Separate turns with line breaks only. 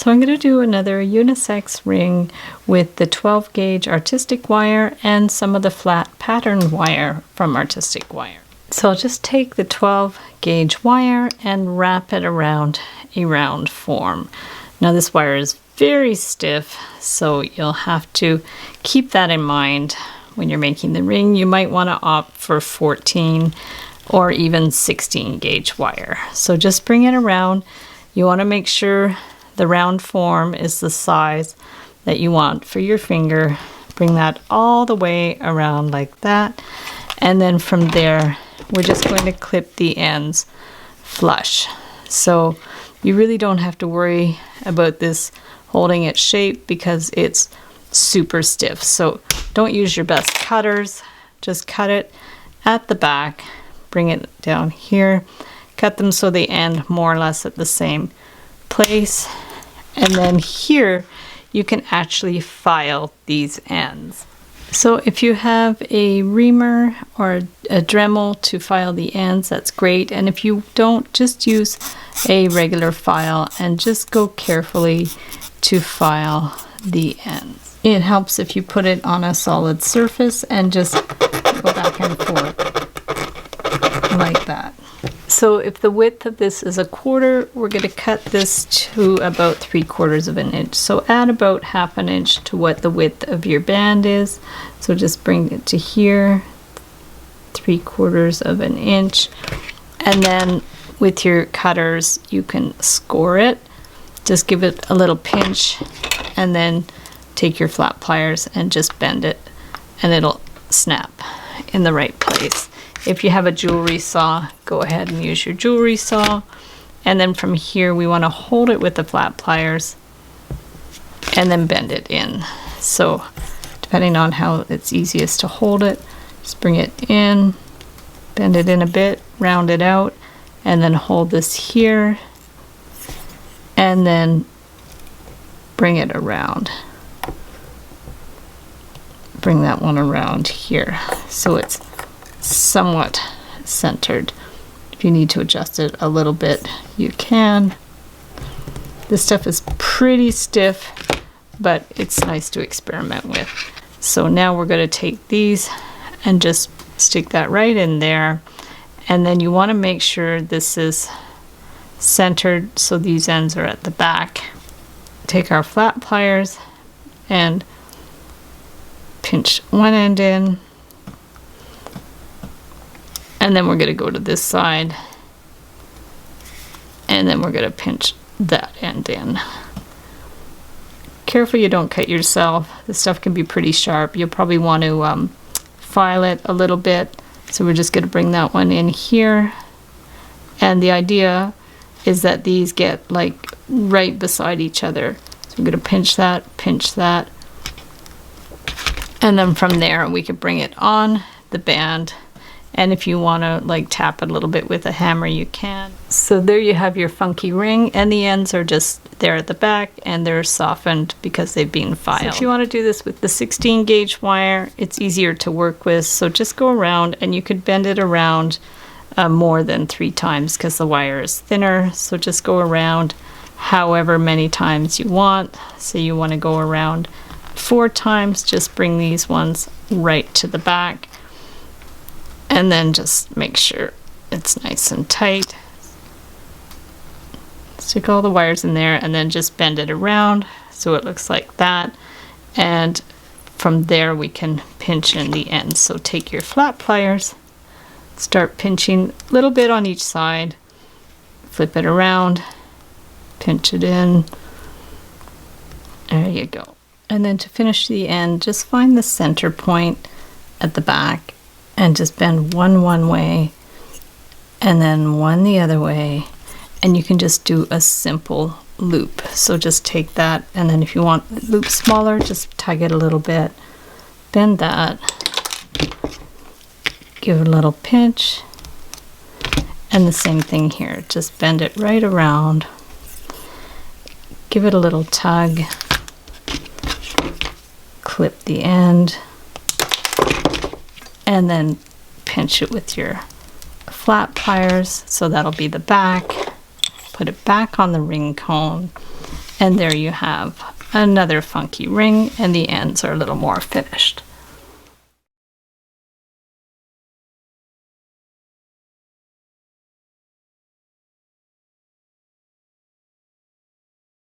So I'm going to do another unisex ring with the 12 gauge artistic wire and some of the flat pattern wire from artistic wire. So I'll just take the 12 gauge wire and wrap it around a round form. Now this wire is very stiff, so you'll have to keep that in mind when you're making the ring. You might want to opt for 14 or even 16 gauge wire. So just bring it around. You want to make sure the round form is the size that you want for your finger. Bring that all the way around like that. And then from there, we're just going to clip the ends flush. So you really don't have to worry about this holding its shape because it's super stiff. So don't use your best cutters. Just cut it at the back. Bring it down here. Cut them so they end more or less at the same place, and then here you can actually file these ends. So if you have a reamer or a Dremel to file the ends, that's great, and if you don't, just use a regular file and just go carefully to file the ends. It helps if you put it on a solid surface and just go back and forth like that. So if the width of this is 1/4, we're going to cut this to about 3/4 of an inch. So add about 1/2 inch to what the width of your band is. So just bring it to here, 3/4 of an inch. And then with your cutters, you can score it. Just give it a little pinch and then take your flat pliers and just bend it and it'll snap in the right place. If you have a jewelry saw, go ahead and use your jewelry saw. And then from here, we want to hold it with the flat pliers and then bend it in. So depending on how it's easiest to hold it, just bring it in, bend it in a bit, round it out, and then hold this here, and then bring it around. Bring that one around here so it's somewhat centered. If you need to adjust it a little bit, you can. This stuff is pretty stiff, but it's nice to experiment with. So now we're going to take these and just stick that right in there, and then you want to make sure this is centered so these ends are at the back. Take our flat pliers and pinch one end in, and then we're going to go to this side, and then we're going to pinch that end in. Careful you don't cut yourself. This stuff can be pretty sharp. You'll probably want to file it a little bit. So we're just going to bring that one in here. And the idea is that these get like right beside each other. So we're going to pinch that, and then from there we can bring it on the band. And if you want to like tap it a little bit with a hammer, you can. So there you have your funky ring, and the ends are just there at the back and they're softened because they've been filed. So if you want to do this with the 16 gauge wire, it's easier to work with. So just go around, and you could bend it around more than 3 times because the wire is thinner. So just go around however many times you want. So you want to go around 4 times, just bring these ones right to the back. And then just make sure it's nice and tight. Stick all the wires in there and then just bend it around so it looks like that. And from there we can pinch in the ends. So take your flat pliers, start pinching a little bit on each side, flip it around, pinch it in. There you go. And then to finish the end, just find the center point at the back and just bend one way and then one the other way, and you can just do a simple loop. So just take that, and then if you want the loop smaller, just tug it a little bit, bend that, give it a little pinch, and the same thing here, just bend it right around, give it a little tug, clip the end, and then pinch it with your flat pliers. So that'll be the back. Put it back on the ring cone, And there you have another funky ring, and the ends are a little more finished.